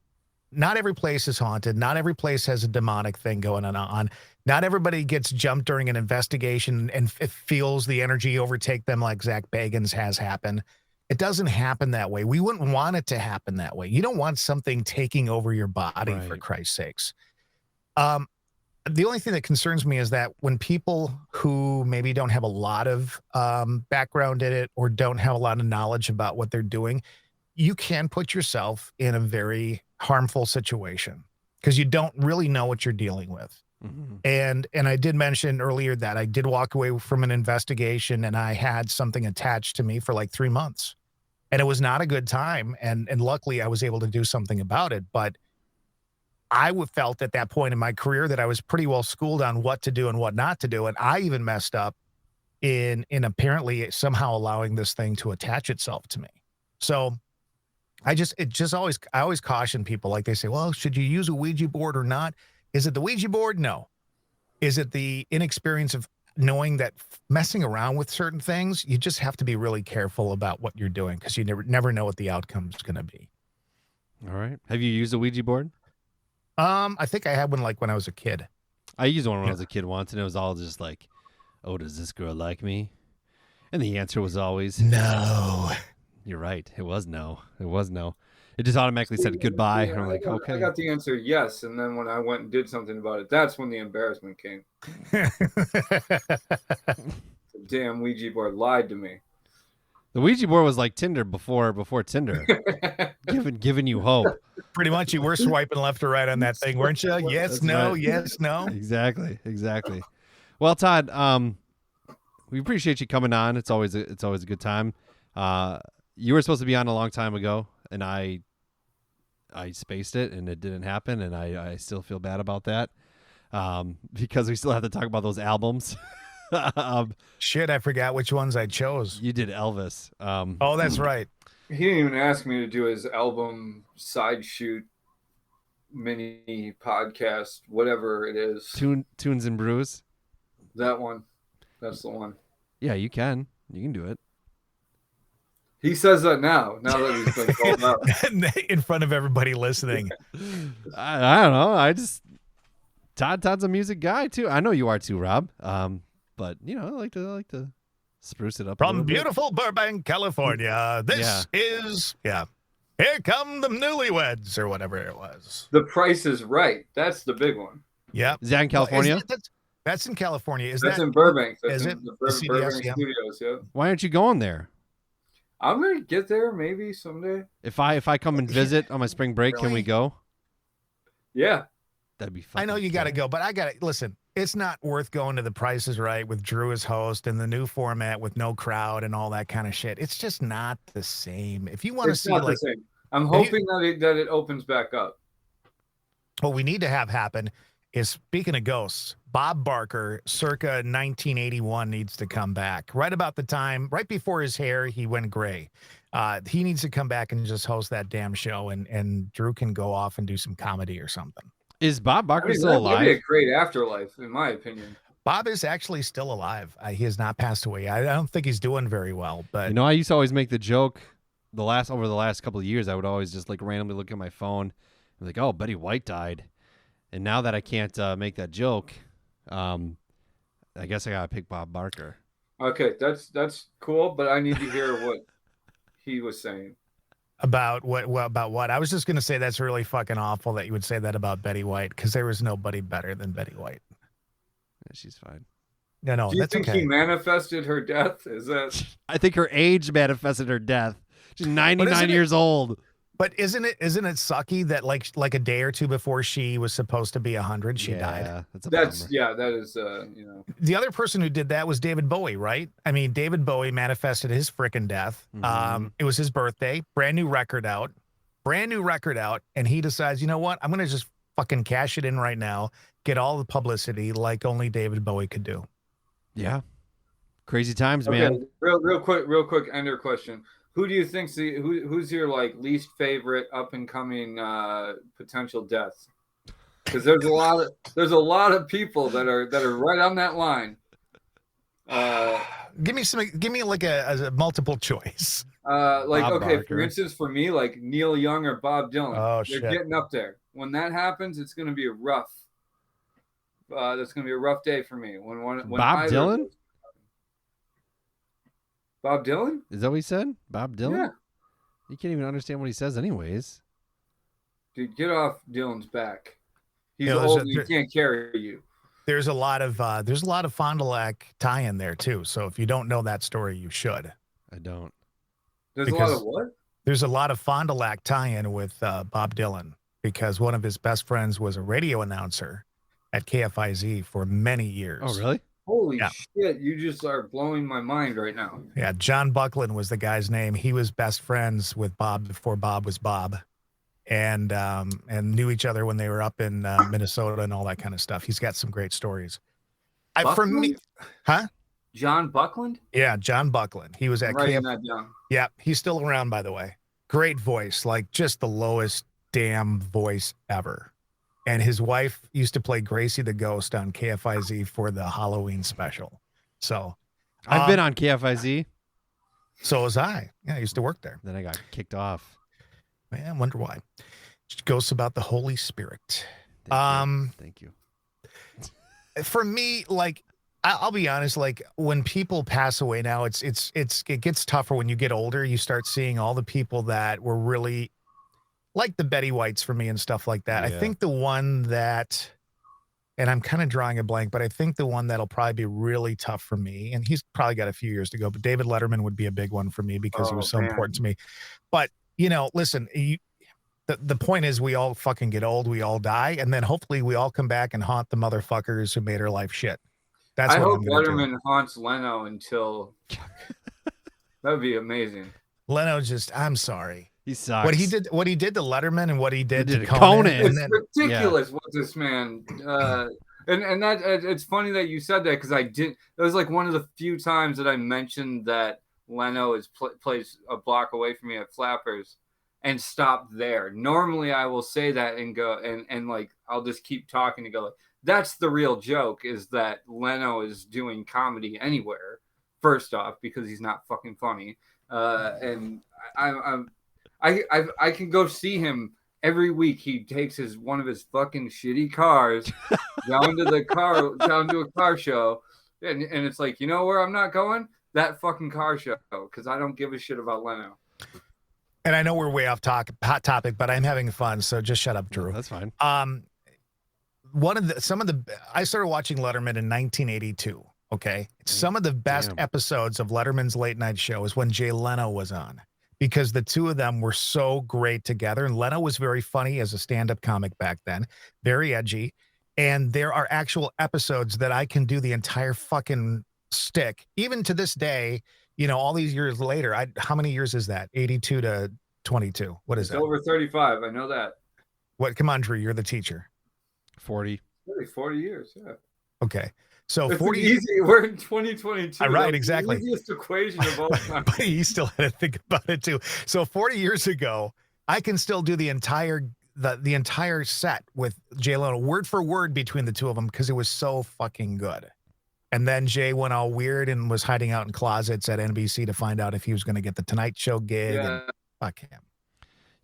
Not every place is haunted. Not every place has a demonic thing going on. Not everybody gets jumped during an investigation and feels the energy overtake them like Zach Bagans has happened. It doesn't happen that way. We wouldn't want it to happen that way. You don't want something taking over your body, for Christ's sakes. The only thing that concerns me is that when people who maybe don't have a lot of background in it or don't have a lot of knowledge about what they're doing, you can put yourself in a very harmful situation because you don't really know what you're dealing with. And I did mention earlier that I did walk away from an investigation and I had something attached to me for like 3 months. And it was not a good time. And luckily I was able to do something about it. But I felt at that point in my career that I was pretty well schooled on what to do and what not to do. And I even messed up in apparently somehow allowing this thing to attach itself to me. So I always caution people, like they say, well, should you use a Ouija board or not? Is it the Ouija board? No. Is it the inexperience of knowing that messing around with certain things, you just have to be really careful about what you're doing because you never know what the outcome is going to be. All right. Have you used a Ouija board? I think I had one like when I was a kid. I used one when I was a kid once, and it was all just like, oh, does this girl like me? And the answer was always no. You're right. It was no. It was no. It just automatically said goodbye. Yeah, and I'm like, okay. I got the answer yes. And then when I went and did something about it, that's when the embarrassment came. The damn Ouija board lied to me. The Ouija board was like Tinder before Tinder, giving you hope. Pretty much, you were swiping left or right on that thing, weren't you? Yes, That's no, right. yes, no. Exactly. Well, Todd, we appreciate you coming on. It's always a good time. You were supposed to be on a long time ago, and I spaced it, and it didn't happen, and I still feel bad about that because we still have to talk about those albums. Shit, I forgot which ones I chose. You did Elvis. Oh, that's right. He didn't even ask me to do his album side shoot mini podcast, whatever it is. Tunes and Brews. That one. That's the one. Yeah, you can do it. He says that now that he's been called out. In front of everybody listening. I don't know. Todd's a music guy too. I know you are too, Rob. But I like to spruce it up. From beautiful Burbank, California. This is Here Come the Newlyweds, or whatever it was. The Price is Right. That's the big one. Yeah. Is that in California? That's in California. That's in Burbank. That's is in it? the The Burbank CBS, yeah. Studios, yeah. Why aren't you going there? I'm gonna get there maybe someday. If I come and visit on my spring break, Really? can we go? Yeah. That'd be fun. I know you got to go, but I got to listen. It's not worth going to The Price is Right with Drew as host and the new format with no crowd and all that kind of shit. It's just not the same. If you want to see, not like, the same. I'm hoping that it opens back up. what we need to have happen is, speaking of ghosts, Bob Barker, circa 1981, needs to come back. Right about the time, right before his hair, he went gray. He needs to come back and just host that damn show, and Drew can go off and do some comedy or something. Is Bob Barker still That'd alive? be a great afterlife, in my opinion. Bob is actually still alive. He has not passed away. I don't think he's doing very well, but I used to always make the joke over the last couple of years. I would always just like randomly look at my phone and like, oh, Betty White died. And now that I can't make that joke, I guess I gotta pick Bob Barker. Okay, that's cool, but I need to hear what he was saying. About what? About what? I was just going to say that's really fucking awful that you would say that about Betty White, because there was nobody better than Betty White. Yeah, she's fine. No, Do you that's think okay. he manifested her death? Is that? I think her age manifested her death. She's But 99 isn't it- years old. But isn't it sucky that like a day or two before she was supposed to be 100, she died? That's a bummer. That is The other person who did that was David Bowie, right? I mean, David Bowie manifested his frickin' death. It was his birthday, brand new record out, and he decides, you know what? I'm gonna just fucking cash it in right now, get all the publicity like only David Bowie could do. Yeah. Crazy times, man. Real quick ender question. Who do you think's who's your like least favorite up and coming potential deaths? Because there's a lot of people that are right on that line. Give me like a multiple choice. Bob Barker. For instance, for me, like Neil Young or Bob Dylan. Oh, they're getting up there. When that happens, it's gonna be a rough. That's gonna be a rough day for me. When Bob Dylan? Bob Dylan? Is that what he said? Bob Dylan? Yeah. You can't even understand what he says anyways. Dude, get off Dylan's back. He's Yeah, old and he can't carry you. There's a lot of Fond du Lac tie-in there too. So if you don't know that story, you should. I don't. There's a lot of what? There's a lot of Fond du Lac tie-in with Bob Dylan because one of his best friends was a radio announcer at KFIZ for many years. Oh, really? Holy shit, you just are blowing my mind right now. Yeah, John Buckland was the guy's name. He was best friends with Bob before Bob was Bob. And knew each other when they were up in Minnesota and all that kind of stuff. He's got some great stories. For me, huh? John Buckland? Yeah, John Buckland. He was at writing that down. Yeah, he's still around, by the way. Great voice, like just the lowest damn voice ever. And his wife used to play Gracie the Ghost on KFIZ for the Halloween special. So I've been on KFIZ. So was I. Yeah, I used to work there. Then I got kicked off. Man, I wonder why. Ghosts about the Holy Spirit. Thank you. For me, like, I'll be honest, like when people pass away now, it gets tougher when you get older. You start seeing all the people that were really like the Betty Whites for me and stuff like that. Yeah. I think the one that, and I'm kind of drawing a blank, but I think the one that'll probably be really tough for me, and he's probably got a few years to go, but David Letterman would be a big one for me because he was so important to me. But, you know, listen, the point is we all fucking get old, we all die, and then hopefully we all come back and haunt the motherfuckers who made our life shit. That's I what hope I'm gonna Letterman do. haunts Leno until that would be amazing. Leno just, I'm sorry. He sucks. What he did to Letterman and what he did to Conan. Conan. It's And then, ridiculous what this man and that it's funny that you said that because I did. It was like one of the few times that I mentioned that Leno is plays a block away from me at Flappers and stopped there. Normally I will say that and go and like I'll just keep talking and go like, that's the real joke is that Leno is doing comedy anywhere. First off, because he's not fucking funny, and I can go see him every week. He takes one of his fucking shitty cars down to a car show, and it's like, you know where I'm not going? That fucking car show, because I don't give a shit about Leno. and I know we're way off hot topic, but I'm having fun, so just shut up, Drew. That's fine. I started watching Letterman in 1982. Okay. Some of the best episodes of Letterman's late night show is when Jay Leno was on because the two of them were so great together. And Leno was very funny as a stand-up comic back then, very edgy. And there are actual episodes that I can do the entire fucking stick, even to this day, you know, all these years later. How many years is that? 82 to 22. What is that? It's over 35. I know that. What? Come on, Drew. You're the teacher. 40. Really, 40 years. Yeah. Okay. So It's 40 easy. We're in 2022. Right, exactly. The easiest equation of all time. You still had to think about it too. So 40 years ago, I can still do the entire set with Jay Leno, word for word between the two of them, because it was so fucking good. And then Jay went all weird and was hiding out in closets at NBC to find out if he was going to get the Tonight Show gig. Yeah. And fuck him.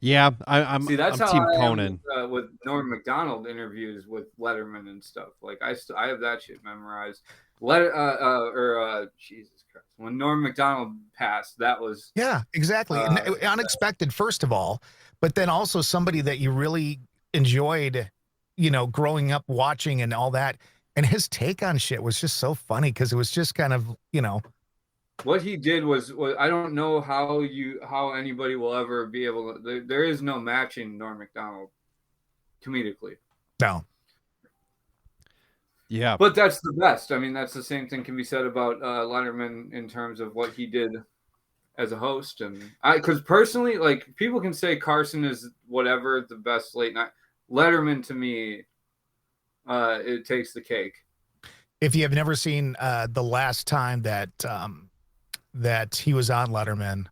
Yeah, I'm That's I'm how Team I Conan. am with Norm Macdonald interviews with Letterman and stuff. Like I have that shit memorized. Jesus Christ, when Norm Macdonald passed, that was Exactly. Unexpected, first of all, but then also somebody that you really enjoyed, you know, growing up watching and all that. And his take on shit was just so funny because it was just kind of, you know, what he did was I don't know how anybody will ever be able to. There is no matching Norm Macdonald comedically. No. Yeah, But that's the best. I mean, that's the same thing can be said about Letterman in terms of what he did as a host. And because personally, like, people can say Carson is whatever the best late night. Letterman, to me, it takes the cake. If you have never seen the last time that that he was on Letterman,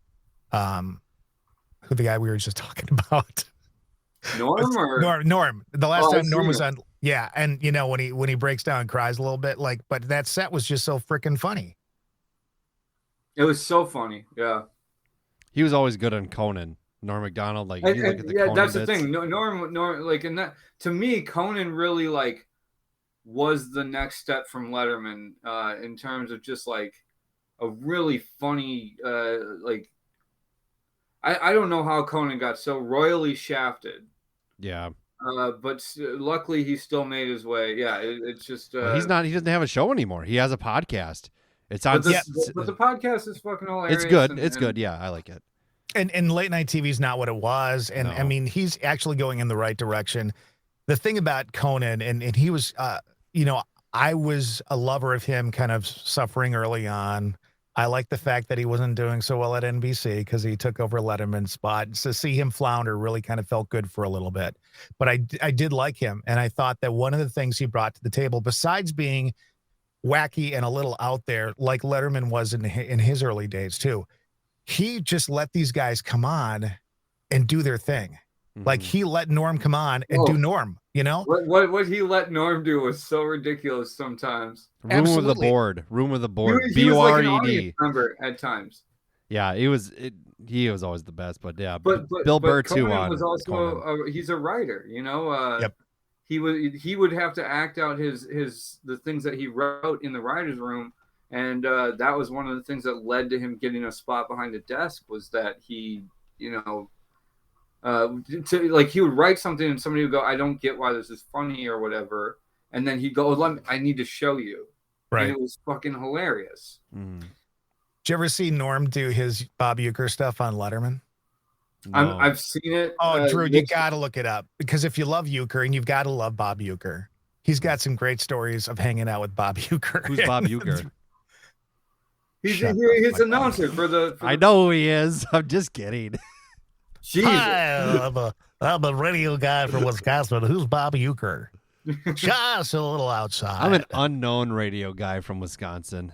who the guy we were just talking about, Norm. The last time Norm was on, yeah, and you know when he breaks down and cries a little bit, like, but that set was just so freaking funny. It was so funny, yeah. he was always good on Conan. Norm Macdonald, like, you look at the Conan that's bits. the thing. Norm, like, and that to me, Conan really like was the next step from Letterman in terms of just like a really funny like. I don't know how Conan got so royally shafted. Yeah. But luckily he still made his way. Yeah, it's just Well, he doesn't have a show anymore. He has a podcast. It's on. But the podcast is fucking hilarious. It's good. It's good. Yeah, I like it. And late night TV is not what it was. And No. I mean, he's actually going in the right direction. The thing about Conan, and he was, you know, I was a lover of him kind of suffering early on. I like the fact that he wasn't doing so well at NBC because he took over Letterman's spot. So to see him flounder really kind of felt good for a little bit. But I did like him. And I thought that one of the things he brought to the table, besides being wacky and a little out there, like Letterman was in his early days too, he just let these guys come on and do their thing. Like he let Norm come on and do Norm, you know? What he let Norm do was so ridiculous sometimes. Room with the board. He was like an BORED. audience member at times. Yeah, he was always the best, but yeah, But Bill Burr Conan too on. was also Conan. he's a writer, you know. Yep. He would have to act out the things that he wrote in the writers' room, and that was one of the things that led to him getting a spot behind the desk. Was that he, you know, like he would write something and somebody would go, "I don't get why this is funny" or whatever, and then he'd go, "I need to show you." Right. And it was fucking hilarious. Mm. Did you ever see Norm do his Bob Uecker stuff on Letterman? No. I've seen it. Oh, Drew, you got to look it up because if you love Uecker, and you've got to love Bob Uecker, he's got some great stories of hanging out with Bob Uecker. Who's Bob Uecker? He's an announcer for the. I know who he is. I'm just kidding. Jesus. Hi, I'm a radio guy from Wisconsin. Who's Bob Uecker? Just a little outside. I'm an unknown radio guy from Wisconsin.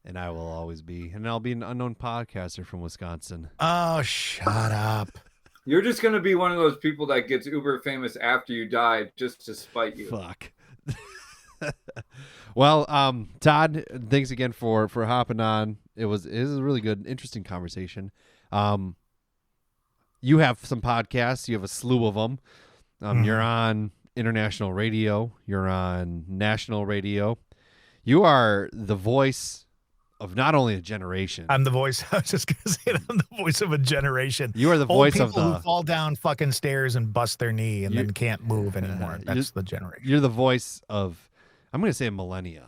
And I will always be. And I'll be an unknown podcaster from Wisconsin. Oh, shut up. You're just going to be one of those people that gets uber famous after you die just to spite you. Fuck. Well, Todd, thanks again for hopping on. It was a really good, interesting conversation. You have some podcasts. You have a slew of them. You're on international radio. You're on national radio. You are the voice of not only a generation. I'm the voice. I was just going to say that I'm the voice of a generation. You are the voice of people who fall down fucking stairs and bust their knee and then can't move anymore. That's the generation. You're the voice of, I'm going to say, millennia.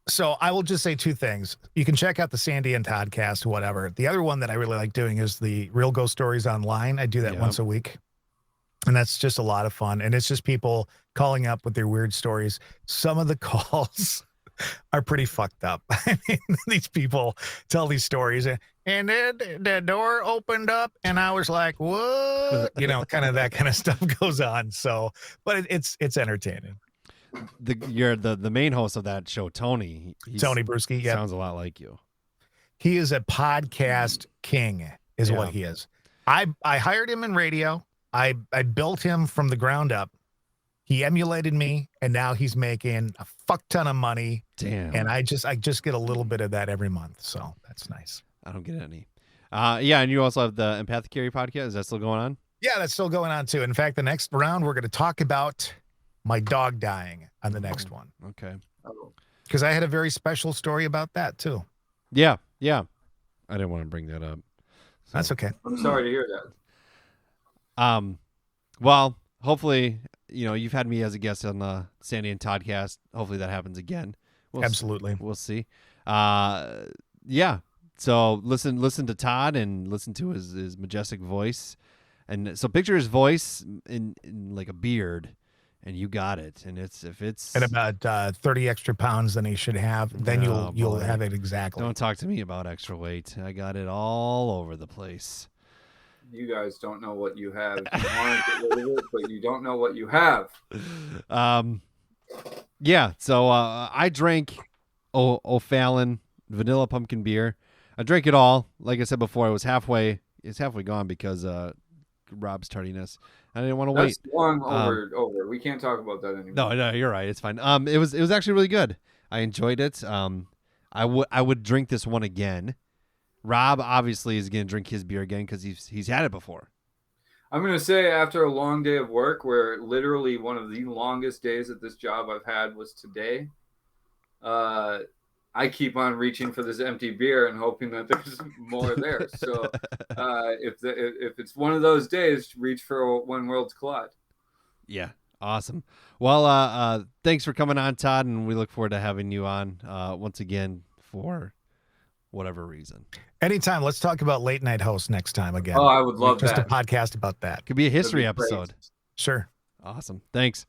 So I will just say two things. You can check out the Sandy and Toddcast, whatever. The other one that I really like doing is the Real Ghost Stories Online. I do that once a week. And that's just a lot of fun. And it's just people calling up with their weird stories. Some of the calls are pretty fucked up. I mean, these people tell these stories and then the door opened up and I was like, what? You know, kind of that kind of stuff goes on. So, but it's entertaining. You're the main host of that show, Tony. Tony Bruschi. Yeah. Sounds a lot like you. He is a podcast king is what he is. I hired him in radio. I built him from the ground up. He emulated me, and now he's making a fuck ton of money. Damn. And I just get a little bit of that every month, so that's nice. I don't get any. Yeah, and you also have the Empathecary Podcast. Is that still going on? Yeah, that's still going on too. In fact, the next round we're going to talk about my dog dying on the next one. Okay. Because I had a very special story about that too. Yeah. I didn't want to bring that up. So. That's okay. I'm sorry to hear that. Well, hopefully, you've had me as a guest on the Sandy and Toddcast. Hopefully that happens again. Absolutely. We'll see. Yeah. So listen to Todd and listen to his majestic voice. And so picture his voice in like a beard, and you got it. And if it's at about 30 extra pounds than he should have, then you'll have it exactly. Don't talk to me about extra weight. I got it all over the place. You guys don't know what you have. You want to get rid of it, but you don't know what you have. Yeah. So I drank O'Fallon vanilla pumpkin beer. I drank it all. Like I said before, it's halfway gone because Rob's tardiness. I didn't want to wait. That's long over. We can't talk about that anymore. No, you're right. It's fine. It was actually really good. I enjoyed it. I would drink this one again. Rob obviously is going to drink his beer again because he's had it before. I'm going to say after a long day of work, where literally one of the longest days at this job I've had was today, I keep on reaching for this empty beer and hoping that there's more there. So if it's one of those days, reach for When Worlds Collide. Yeah, awesome. Well, thanks for coming on, Todd, and we look forward to having you on once again for whatever reason. Anytime. Let's talk about late night hosts next time again. Oh, I would love just that. a podcast about that. Could be a history episode. Sure. Awesome. Thanks.